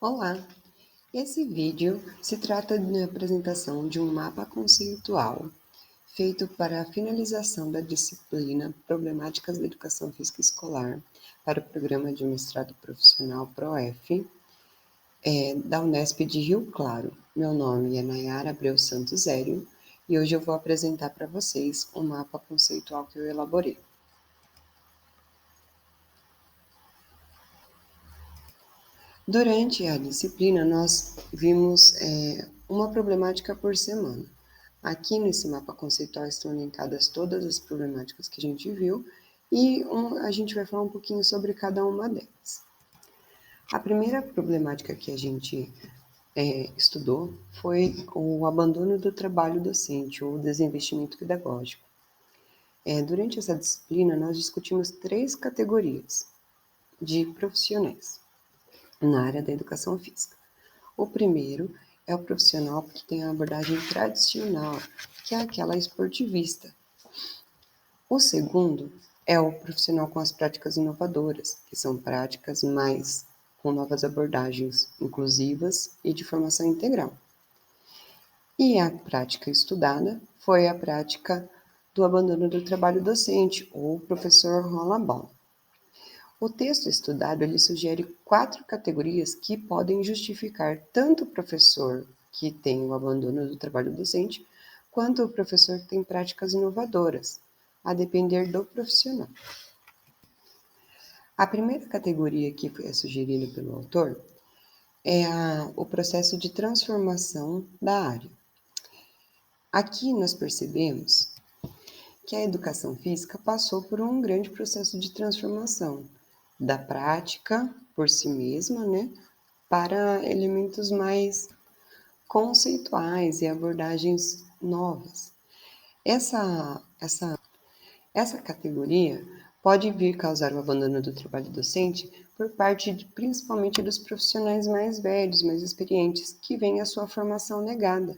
Olá! Esse vídeo se trata de uma apresentação de um mapa conceitual feito para a finalização da disciplina Problemáticas da Educação Física Escolar para o Programa de Mestrado Profissional PROF, da Unesp de Rio Claro. Meu nome é Nayara Abreu Santos Zério e hoje eu vou apresentar para vocês um mapa conceitual que eu elaborei. Durante a disciplina, nós vimos uma problemática por semana. Aqui nesse mapa conceitual estão elencadas todas as problemáticas que a gente viu e a gente vai falar um pouquinho sobre cada uma delas. A primeira problemática que a gente estudou foi o abandono do trabalho docente ou desinvestimento pedagógico. Durante essa disciplina, nós discutimos 3 categorias de profissionais na área da educação física. O primeiro é o profissional que tem a abordagem tradicional, que é aquela esportivista. O segundo é o profissional com as práticas inovadoras, que são práticas mais com novas abordagens inclusivas e de formação integral. E a prática estudada foi a prática do abandono do trabalho docente, ou professor rola bola. O texto estudado ele sugere 4 categorias que podem justificar tanto o professor que tem o abandono do trabalho docente, quanto o professor que tem práticas inovadoras, a depender do profissional. A primeira categoria que é sugerida pelo autor é o processo de transformação da área. Aqui nós percebemos que a educação física passou por um grande processo de transformação da prática por si mesma, para elementos mais conceituais e abordagens novas. Essa categoria pode vir causar o abandono do trabalho docente por parte principalmente dos profissionais mais velhos, mais experientes, que veem a sua formação negada.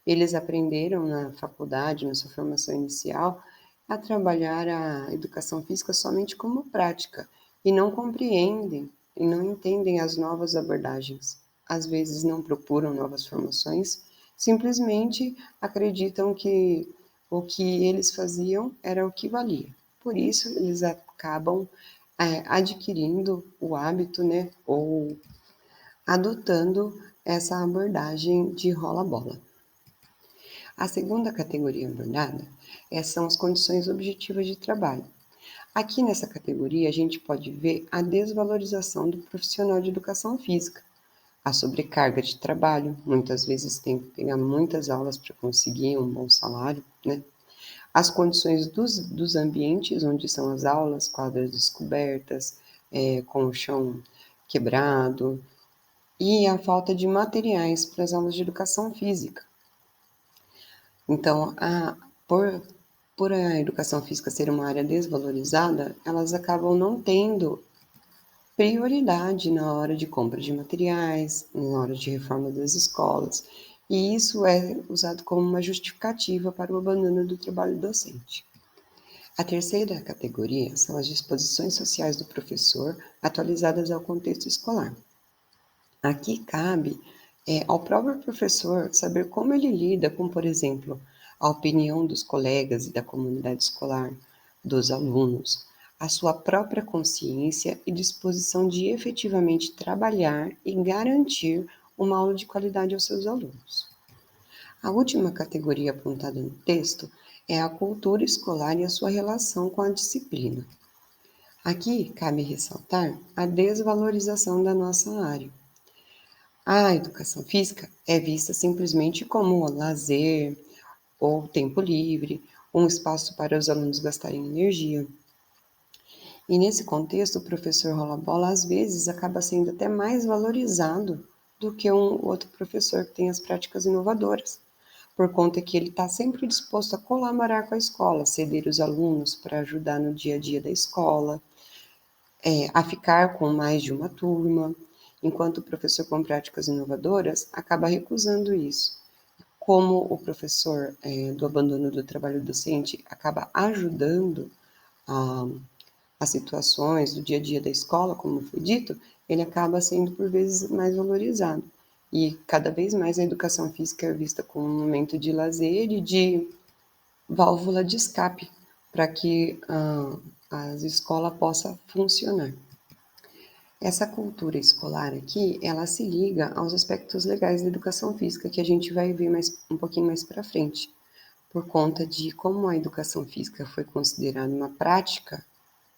Eles aprenderam na faculdade, na sua formação inicial, a trabalhar a educação física somente como prática e não compreendem e não entendem as novas abordagens. Às vezes não procuram novas formações, simplesmente acreditam que o que eles faziam era o que valia. Por isso, eles acabam adquirindo o hábito, ou adotando essa abordagem de rola-bola. A segunda categoria abordada são as condições objetivas de trabalho. Aqui nessa categoria a gente pode ver a desvalorização do profissional de educação física, a sobrecarga de trabalho, muitas vezes tem que pegar muitas aulas para conseguir um bom salário, As condições dos ambientes onde são as aulas, quadras descobertas, com o chão quebrado, e a falta de materiais para as aulas de educação física. Então, por a educação física ser uma área desvalorizada, elas acabam não tendo prioridade na hora de compra de materiais, na hora de reforma das escolas, e isso é usado como uma justificativa para o abandono do trabalho docente. A terceira categoria são as disposições sociais do professor atualizadas ao contexto escolar. Aqui cabe ao próprio professor saber como ele lida com, por exemplo, a opinião dos colegas e da comunidade escolar, dos alunos, a sua própria consciência e disposição de efetivamente trabalhar e garantir uma aula de qualidade aos seus alunos. A última categoria apontada no texto é a cultura escolar e a sua relação com a disciplina. Aqui cabe ressaltar a desvalorização da nossa área. A educação física é vista simplesmente como lazer ou tempo livre, um espaço para os alunos gastarem energia. E nesse contexto, o professor rola-bola às vezes acaba sendo até mais valorizado do que um outro professor que tem as práticas inovadoras, por conta que ele está sempre disposto a colaborar com a escola, ceder os alunos para ajudar no dia a dia da escola, a ficar com mais de uma turma, enquanto o professor com práticas inovadoras acaba recusando isso. Como o professor do abandono do trabalho docente acaba ajudando as situações do dia a dia da escola, como foi dito, ele acaba sendo por vezes mais valorizado. E cada vez mais a educação física é vista como um momento de lazer e de válvula de escape para que a escola possa funcionar. Essa cultura escolar aqui, ela se liga aos aspectos legais da educação física, que a gente vai ver um pouquinho mais para frente, por conta de como a educação física foi considerada uma prática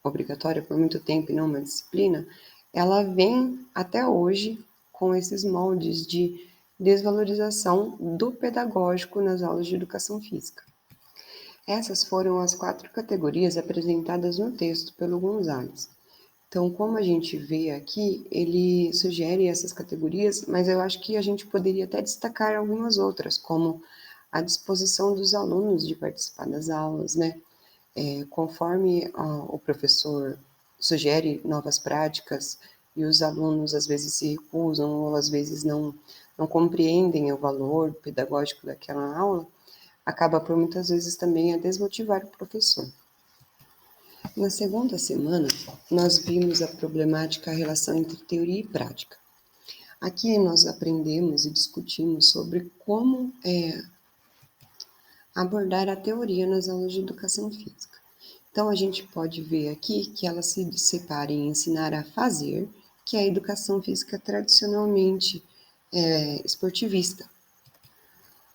obrigatória por muito tempo e não uma disciplina, ela vem até hoje com esses moldes de desvalorização do pedagógico nas aulas de educação física. Essas foram as 4 categorias apresentadas no texto pelo Gonzalez. Então, como a gente vê aqui, ele sugere essas categorias, mas eu acho que a gente poderia até destacar algumas outras, como a disposição dos alunos de participar das aulas, né? Conforme o professor sugere novas práticas e os alunos às vezes se recusam ou às vezes não compreendem o valor pedagógico daquela aula, acaba por muitas vezes também a desmotivar o professor. Na segunda semana, nós vimos a problemática a relação entre teoria e prática. Aqui nós aprendemos e discutimos sobre como abordar a teoria nas aulas de educação física. Então, a gente pode ver aqui que ela se separa em ensinar a fazer, que é a educação física tradicionalmente esportivista,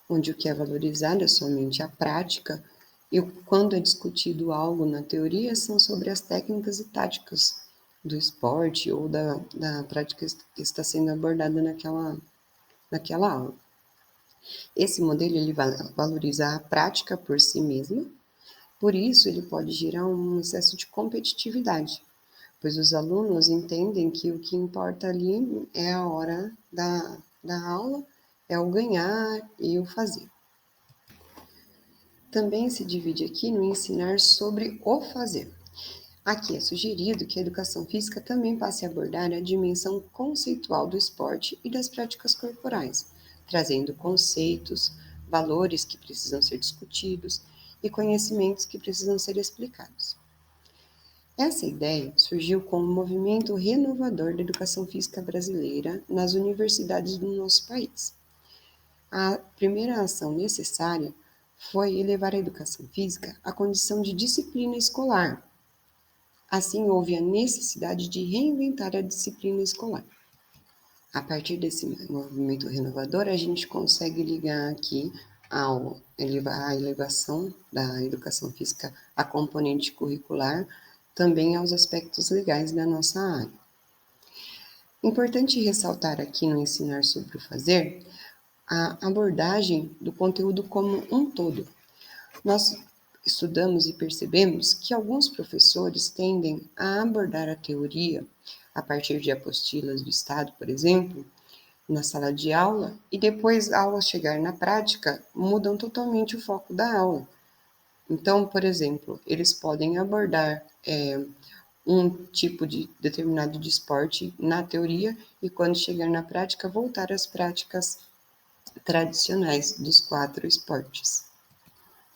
onde o que é valorizado é somente a prática, e quando é discutido algo na teoria, são sobre as técnicas e táticas do esporte ou da prática que está sendo abordada naquela aula. Esse modelo ele valoriza a prática por si mesma, por isso ele pode gerar um excesso de competitividade, pois os alunos entendem que o que importa ali é a hora da aula, é o ganhar e o fazer. Também se divide aqui no ensinar sobre o fazer. Aqui é sugerido que a educação física também passe a abordar a dimensão conceitual do esporte e das práticas corporais, trazendo conceitos, valores que precisam ser discutidos e conhecimentos que precisam ser explicados. Essa ideia surgiu com o movimento renovador da educação física brasileira nas universidades do nosso país. A primeira ação necessária foi elevar a educação física à condição de disciplina escolar. Assim, houve a necessidade de reinventar a disciplina escolar. A partir desse movimento renovador, a gente consegue ligar aqui a elevação da educação física à componente curricular, também aos aspectos legais da nossa área. Importante ressaltar aqui no ensinar sobre o fazer, a abordagem do conteúdo como um todo. Nós estudamos e percebemos que alguns professores tendem a abordar a teoria a partir de apostilas do Estado, por exemplo, na sala de aula, e depois, ao chegar na prática, mudam totalmente o foco da aula. Então, por exemplo, eles podem abordar um tipo de determinado de esporte na teoria e, quando chegar na prática, voltar às práticas tradicionais dos 4 esportes.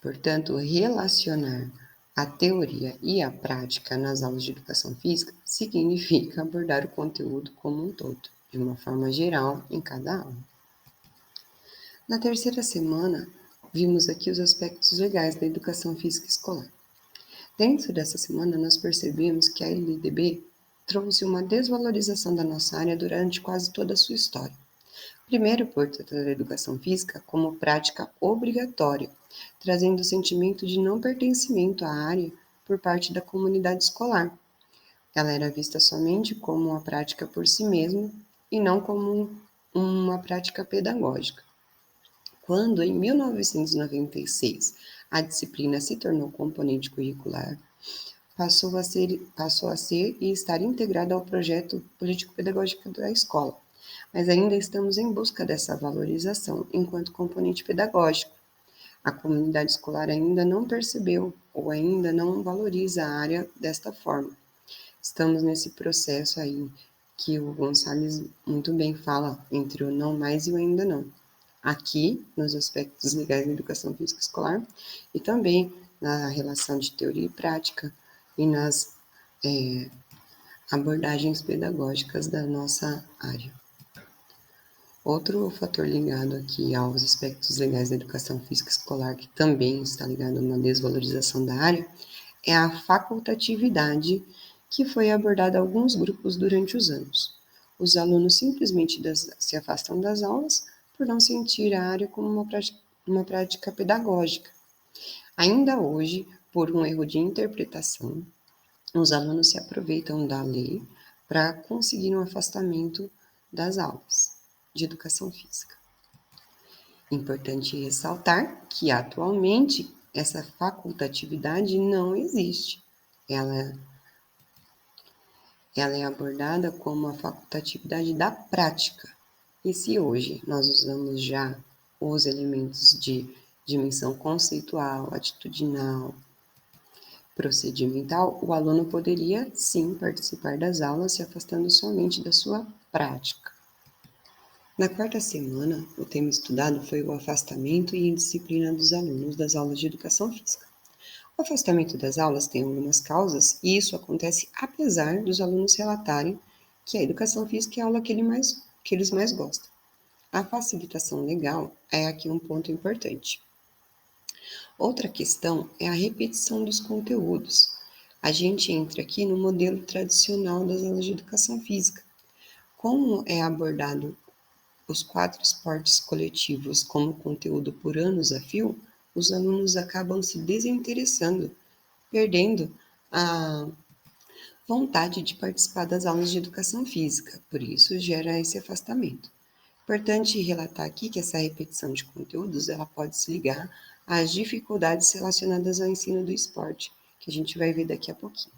Portanto, relacionar a teoria e a prática nas aulas de educação física significa abordar o conteúdo como um todo, de uma forma geral, em cada aula. Na terceira semana, vimos aqui os aspectos legais da educação física escolar. Dentro dessa semana, nós percebemos que a LDB trouxe uma desvalorização da nossa área durante quase toda a sua história. Primeiro, por tratar a educação física como prática obrigatória, trazendo o sentimento de não pertencimento à área por parte da comunidade escolar. Ela era vista somente como uma prática por si mesma e não como uma prática pedagógica. Quando, em 1996, a disciplina se tornou componente curricular, passou a ser e estar integrada ao projeto político-pedagógico da escola, mas ainda estamos em busca dessa valorização enquanto componente pedagógico. A comunidade escolar ainda não percebeu ou ainda não valoriza a área desta forma. Estamos nesse processo aí que o Gonçalves muito bem fala entre o não mais e o ainda não. Aqui, nos aspectos legais da educação física escolar e também na relação de teoria e prática e nas abordagens pedagógicas da nossa área. Outro fator ligado aqui aos aspectos legais da educação física escolar, que também está ligado a uma desvalorização da área, é a facultatividade, que foi abordada a alguns grupos durante os anos. Os alunos simplesmente se afastam das aulas por não sentir a área como uma prática pedagógica. Ainda hoje, por um erro de interpretação, os alunos se aproveitam da lei para conseguir um afastamento das aulas de educação física. Importante ressaltar que atualmente essa facultatividade não existe. Ela é abordada como a facultatividade da prática. E se hoje nós usamos já os elementos de dimensão conceitual, atitudinal, procedimental, o aluno poderia sim participar das aulas, se afastando somente da sua prática. Na quarta semana, o tema estudado foi o afastamento e indisciplina dos alunos das aulas de educação física. O afastamento das aulas tem algumas causas e isso acontece apesar dos alunos relatarem que a educação física é a aula que eles mais gostam. A facilitação legal é aqui um ponto importante. Outra questão é a repetição dos conteúdos. A gente entra aqui no modelo tradicional das aulas de educação física. Como é abordado os 4 esportes coletivos como conteúdo por anos a fio, os alunos acabam se desinteressando, perdendo a vontade de participar das aulas de educação física, por isso gera esse afastamento. Importante relatar aqui que essa repetição de conteúdos ela pode se ligar às dificuldades relacionadas ao ensino do esporte, que a gente vai ver daqui a pouquinho.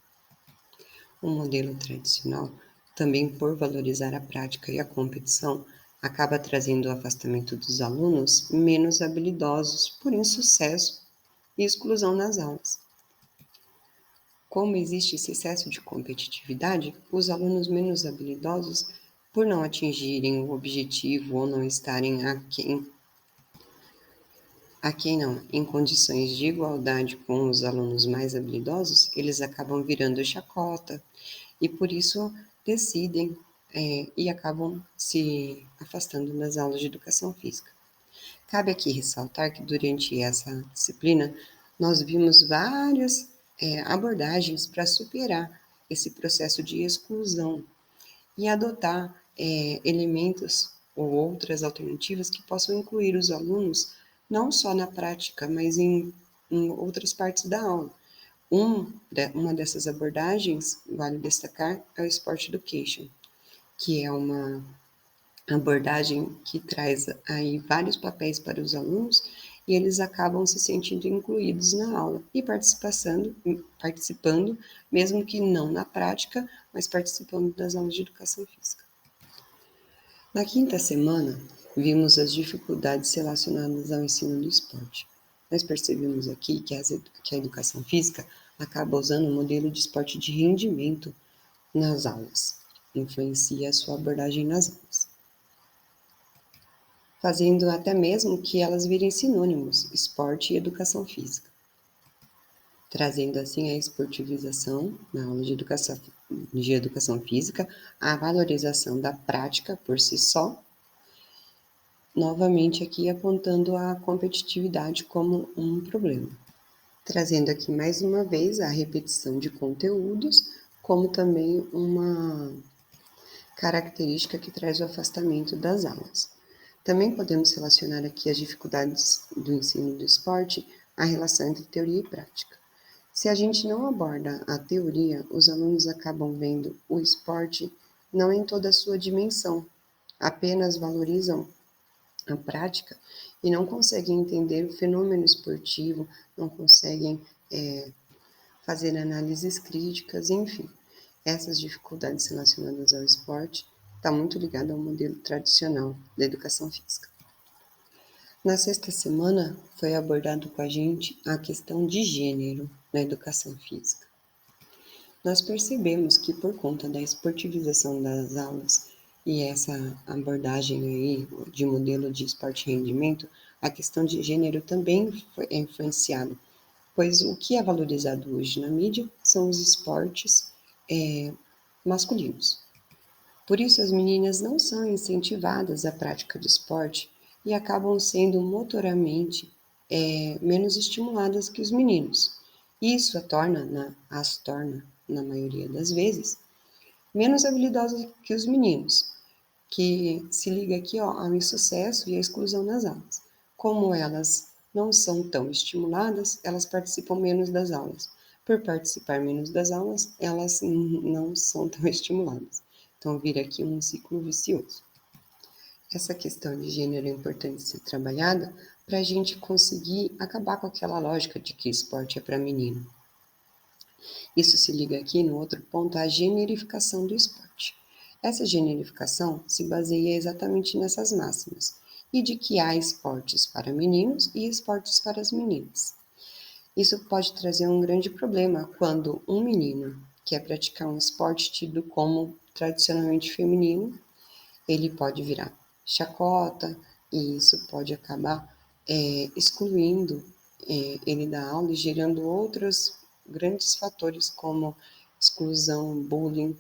O modelo tradicional, também por valorizar a prática e a competição, acaba trazendo o afastamento dos alunos menos habilidosos por insucesso e exclusão nas aulas. Como existe esse excesso de competitividade, os alunos menos habilidosos, por não atingirem o objetivo ou não estarem em condições de igualdade com os alunos mais habilidosos, eles acabam virando chacota e por isso decidem e acabam se afastando das aulas de educação física. Cabe aqui ressaltar que durante essa disciplina nós vimos várias abordagens para superar esse processo de exclusão e adotar elementos ou outras alternativas que possam incluir os alunos não só na prática, mas em outras partes da aula. Uma dessas abordagens, vale destacar, é o Sport Education, que é uma abordagem que traz aí vários papéis para os alunos e eles acabam se sentindo incluídos na aula e participando, mesmo que não na prática, mas participando das aulas de educação física. Na quinta semana, vimos as dificuldades relacionadas ao ensino do esporte. Nós percebemos aqui que a educação física acaba usando o modelo de esporte de rendimento nas aulas, influencia a sua abordagem nas aulas, fazendo até mesmo que elas virem sinônimos, esporte e educação física, trazendo assim a esportivização na aula de educação física, a valorização da prática por si só, novamente aqui apontando a competitividade como um problema, trazendo aqui mais uma vez a repetição de conteúdos, como também uma característica que traz o afastamento das aulas. Também podemos relacionar aqui as dificuldades do ensino do esporte à relação entre teoria e prática. Se a gente não aborda a teoria, os alunos acabam vendo o esporte não em toda a sua dimensão, apenas valorizam a prática e não conseguem entender o fenômeno esportivo, não conseguem fazer análises críticas, enfim. Essas dificuldades relacionadas ao esporte está muito ligada ao modelo tradicional da educação física. Na sexta semana, foi abordado com a gente a questão de gênero na educação física. Nós percebemos que por conta da esportivização das aulas e essa abordagem aí de modelo de esporte e rendimento, a questão de gênero também é influenciada, pois o que é valorizado hoje na mídia são os esportes masculinos. Por isso, as meninas não são incentivadas à prática de esporte e acabam sendo motoramente menos estimuladas que os meninos. Isso as torna, na maioria das vezes, menos habilidosas que os meninos, que se liga aqui ó, ao insucesso e à exclusão nas aulas. Como elas não são tão estimuladas, elas participam menos das aulas. Por participar menos das aulas, elas não são tão estimuladas. Então, vira aqui um ciclo vicioso. Essa questão de gênero é importante ser trabalhada para a gente conseguir acabar com aquela lógica de que esporte é para menino. Isso se liga aqui no outro ponto, a generificação do esporte. Essa generificação se baseia exatamente nessas máximas, e de que há esportes para meninos e esportes para as meninas. Isso pode trazer um grande problema quando um menino quer praticar um esporte tido como tradicionalmente feminino, ele pode virar chacota, e isso pode acabar excluindo ele da aula e gerando outros grandes fatores como exclusão, bullying,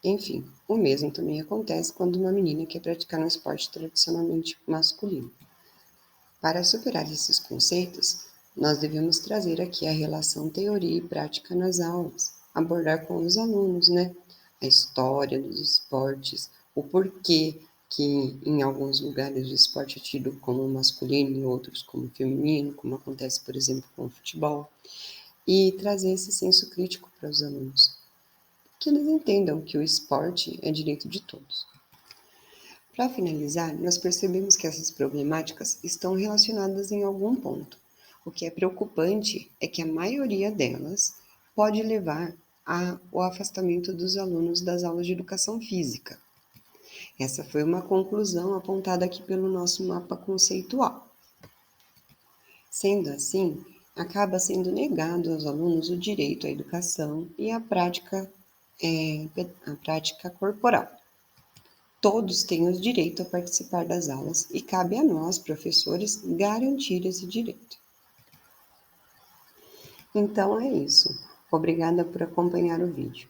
enfim. O mesmo também acontece quando uma menina quer praticar um esporte tradicionalmente masculino. Para superar esses conceitos, nós devemos trazer aqui a relação teoria e prática nas aulas, abordar com os alunos, né, a história dos esportes, o porquê que em alguns lugares o esporte é tido como masculino e outros como feminino, como acontece, por exemplo, com o futebol, e trazer esse senso crítico para os alunos, que eles entendam que o esporte é direito de todos. Para finalizar, nós percebemos que essas problemáticas estão relacionadas em algum ponto. O que é preocupante é que a maioria delas pode levar ao afastamento dos alunos das aulas de educação física. Essa foi uma conclusão apontada aqui pelo nosso mapa conceitual. Sendo assim, acaba sendo negado aos alunos o direito à educação e a prática corporal. Todos têm o direito a participar das aulas e cabe a nós, professores, garantir esse direito. Então é isso. Obrigada por acompanhar o vídeo.